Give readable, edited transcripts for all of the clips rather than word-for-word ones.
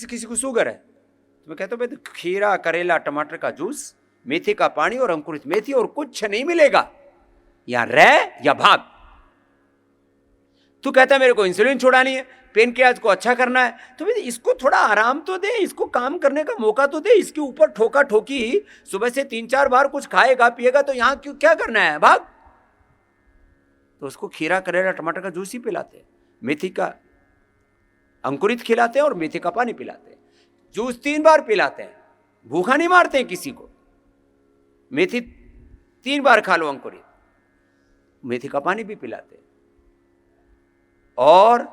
जैसे किसी को शुगर है तो मैं कहता हूं भाई तो खीरा, करेला, टमाटर का जूस, मेथी का पानी और अंकुरित मेथी, और कुछ नहीं मिलेगा, या रह या भाग। तू कहता है मेरे को इंसुलिन छुड़ानी है, पेनक्रियाज को अच्छा करना है, तो भाई इसको थोड़ा आराम तो दे, इसको काम करने का मौका तो दे। इसके ऊपर ठोका ठोकी सुबह से 3-4 बार कुछ खाएगा पिएगा तो यहां क्यों, क्या करना है, भाग। तो उसको खीरा, करेला, टमाटर का जूस ही पिलाते हैं, मेथी का अंकुरित खिलाते हैं और मेथी का पानी पिलाते हैं। जूस 3 बार पिलाते हैं, भूखा नहीं मारते हैं किसी को। मेथी 3 बार खा लो अंकुरित, मेथी का पानी भी पिलाते हैं। और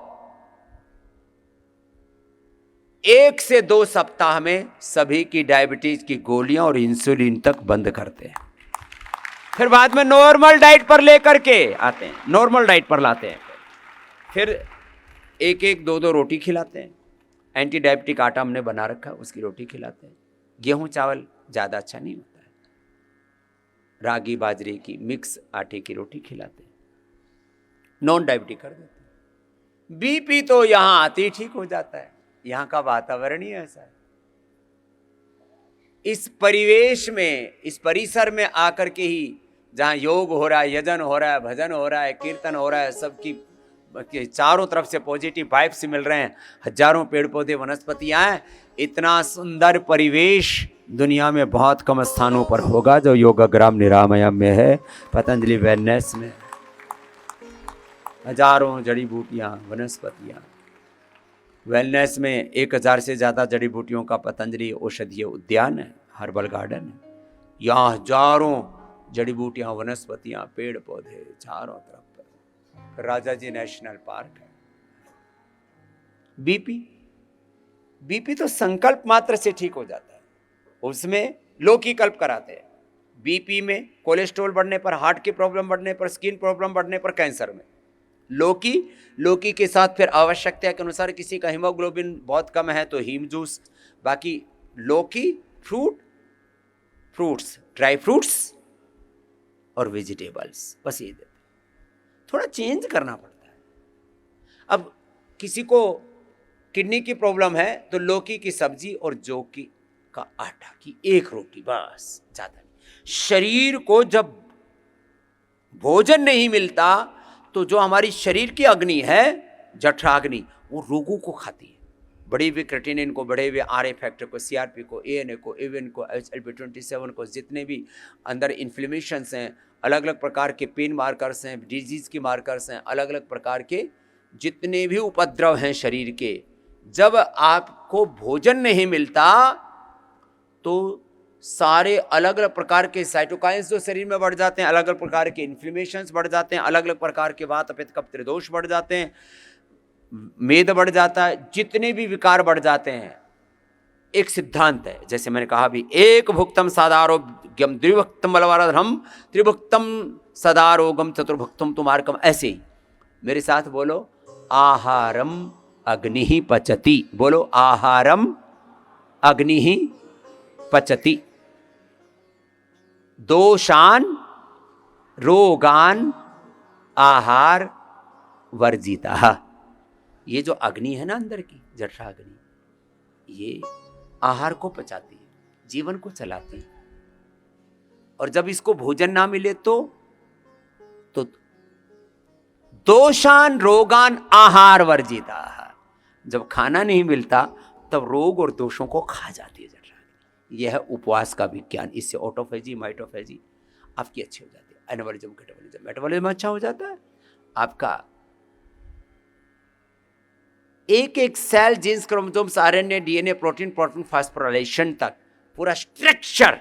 1 से 2 सप्ताह में सभी की डायबिटीज की गोलियां और इंसुलिन तक बंद करते हैं। फिर बाद में नॉर्मल डाइट पर लेकर के आते हैं, नॉर्मल डाइट पर लाते हैं। फिर 1-1, 2-2 रोटी खिलाते हैं। एंटी डायबिटिक आटा हमने बना रखा है, उसकी रोटी खिलाते हैं। गेहूं चावल ज़्यादा अच्छा नहीं होता है, रागी बाजरे की मिक्स आटे की रोटी खिलाते हैं, नॉन डायबिटिक कर देते हैं। बीपी तो यहां आते ही ठीक हो जाता है, यहां का वातावरण ही ऐसा है। इस परिवेश में, इस परिसर में आकर के ही जहां योग हो रहा है, यजन हो रहा है, भजन हो रहा है, कीर्तन हो रहा है, सबकी चारों तरफ से पॉजिटिव वाइब्स मिल रहे हैं, हजारों पेड़ पौधे वनस्पतियां हैं। इतना सुंदर परिवेश दुनिया में बहुत कम स्थानों पर होगा जो योगाग्राम निरामयम में है, पतंजलि वेलनेस में। हजारों जड़ी बूटियां, वनस्पतियां, वेलनेस में 1000 से ज़्यादा जड़ी बूटियों का पतंजलि औषधीय उद्यान है, हर्बल गार्डन है। यहाँ हजारों जड़ी बूटियां, वनस्पतियां, पेड़ पौधे चारों तरफ पर। राजा जी नेशनल पार्क है। बीपी तो संकल्प मात्र से ठीक हो जाता है, उसमें लौकी कल्प कराते हैं। बीपी में, कोलेस्ट्रॉल बढ़ने पर, हार्ट की प्रॉब्लम बढ़ने पर, स्किन प्रॉब्लम बढ़ने पर, कैंसर में लौकी के साथ फिर आवश्यकता के अनुसार किसी का हीमोग्लोबिन बहुत कम है तो हीम जूस, बाकी लौकी, फ्रूट्स, ड्राई फ्रूट्स और वेजिटेबल्स, बस ये देते। थोड़ा चेंज करना पड़ता है। अब किसी को किडनी की प्रॉब्लम है तो लौकी की सब्जी और जौ का आटा की 1 रोटी, बस, ज्यादा नहीं। शरीर को जब भोजन नहीं मिलता तो जो हमारी शरीर की अग्नि है, जठराग्नि, वो रोगों को खाती है। बढ़े हुए क्रेटिनिन को, बढ़े हुए आरए फैक्टर को, सीआरपी को, एएनए को, एविन को, HLP27 को, जितने भी अंदर इन्फ्लेमेशंस हैं, अलग अलग प्रकार के पेन मार्कर्स हैं, डिजीज के मार्कर्स हैं, अलग अलग प्रकार के जितने भी उपद्रव हैं शरीर के, जब आपको भोजन नहीं मिलता तो सारे अलग अलग प्रकार के साइटोकाइंस जो शरीर में बढ़ जाते हैं, अलग अलग प्रकार के इन्फ्लेमेशंस बढ़ जाते हैं, अलग अलग प्रकार के वात, पित्त, कफ, त्रिदोष बढ़ जाते हैं, मेद बढ़ जाता है, जितने भी विकार बढ़ जाते हैं। एक सिद्धांत है, जैसे मैंने कहा भी, एक भुक्तम सदारोग्यम, द्विभुक्तम बलवाराधर्म, त्रिभुक्तम सदारोगम, चतुर्भुक्तम तुमार्कम। ऐसे ही मेरे साथ बोलो, आहारम अग्नि पचति। बोलो, आहारम अग्नि पचति, दोषान रोगान आहार वर्जिता। ये जो अग्नि है ना अंदर की, जठराग्नि, ये आहार को पचाती है, जीवन को चलाती है। और जब इसको भोजन ना मिले तो दोषान रोगान आहार वर्जिता। जब खाना नहीं मिलता तब रोग और दोषों को खा जाती है जठराग्नि। यह है उपवास का विज्ञान। इससे ऑटोफेजी, माइटोफेजी आपकी अच्छी हो जाती है, एनाबॉलिज्म, कैटाबॉलिज्म, मेटाबॉलिज्म अच्छा हो जाता है। आपका एक cell, genes, chromosomes, RNA, DNA, protein phosphorylation तक पूरा स्ट्रक्चर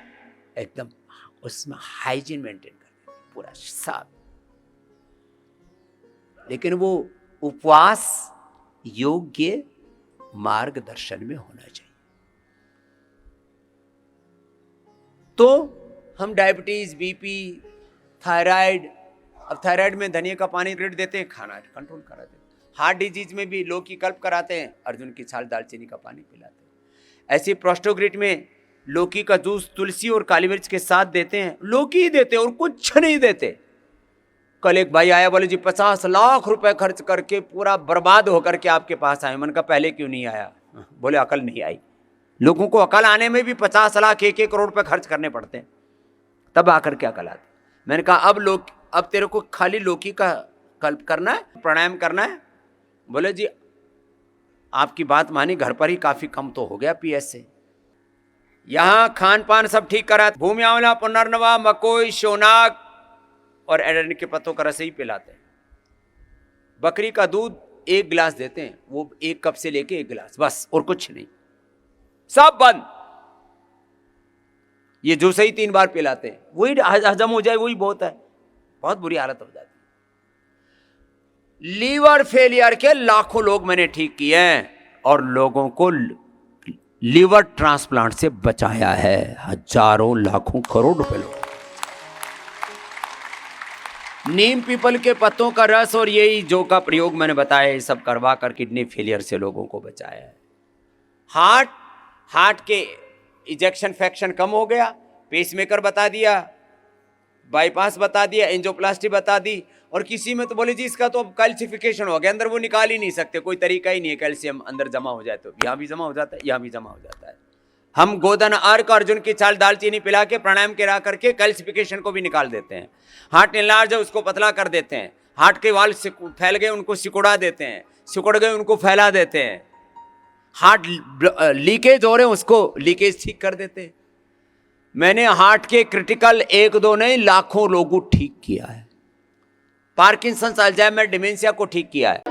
एकदम उसमें हाइजीन मेंटेन करते हैं, पूरा साफ। लेकिन वो उपवास योग्य मार्गदर्शन में होना चाहिए। तो हम डायबिटीज, बीपी, थायराइड, अब थायराइड में धनिया का पानी रेड देते हैं, खाना कंट्रोल कराते हैं। हार्ट डिजीज में भी लौकी कल्प कराते हैं, अर्जुन की छाल, दालचीनी का पानी पिलाते हैं। ऐसे प्रोस्टोग्रिट में लौकी का जूस तुलसी और काली मिर्च के साथ देते हैं, लौकी ही देते हैं और कुछ नहीं देते। कल एक भाई आया, बोले जी 50 लाख रुपए खर्च करके पूरा बर्बाद होकर के आपके पास आए। मन का पहले क्यों नहीं आया? बोले अकल नहीं आई। लोगों को अकल आने में भी 50 लाख 1-1 करोड़ रुपए खर्च करने पड़ते हैं, तब आकर के अकल आती। मैंने कहा अब तेरे को खाली लौकी का कल्प करना है, प्राणायाम करना है। बोले जी आपकी बात मानी, घर पर ही काफी कम तो हो गया पीएस से। यहां खान पान सब ठीक करा, भूमि आंवला, पुनर्नवा, मकोई, शोनाक और एडन के पत्तों का रस ही पिलाते हैं। बकरी का दूध 1 गिलास देते हैं, वो 1 कप से लेके 1 गिलास, बस, और कुछ नहीं, सब बंद। ये जूस ही 3 बार पिलाते हैं, वही हजम हो जाए, वही बहुत है। बहुत बुरी हालत हो जाती है। लीवर फेलियर के लाखों लोग मैंने ठीक किए हैं और लोगों को लीवर ट्रांसप्लांट से बचाया है, हजारों लाखों करोड़ रुपए लोग। नीम पीपल के पत्तों का रस और यही जो का प्रयोग मैंने बताया, ये सब करवा कर किडनी फेलियर से लोगों को बचाया है। हार्ट के इजेक्शन फ्रैक्शन कम हो गया, पेसमेकर बता दिया, बाईपास बता दिया, एंजियोप्लास्टी बता दी। और किसी में तो बोले जी इसका तो अब कैल्सिफिकेशन हो गया, अंदर वो निकाल ही नहीं सकते, कोई तरीका ही नहीं है, कैल्शियम अंदर जमा हो जाए तो यहाँ भी जमा हो जाता है, यहाँ भी जमा हो जाता है। हम गोदन, अर्क, अर्जुन की चाल, दालचीनी पिला के प्राणायाम करा करके कैल्सिफिकेशन को भी निकाल देते हैं। हार्ट इंलार्ज है उसको पतला कर देते हैं, हार्ट के वाल फैल गए उनको सिकुड़ा देते हैं, सिकुड़ गए उनको फैला देते हैं, हार्ट लीकेज हो रहे हैं उसको लीकेज ठीक कर देते हैं। मैंने हार्ट के क्रिटिकल 1-2 नहीं, लाखों लोगों ठीक किया है। पार्किंसंस, अल्जाइमर, डिमेंशिया को ठीक किया है।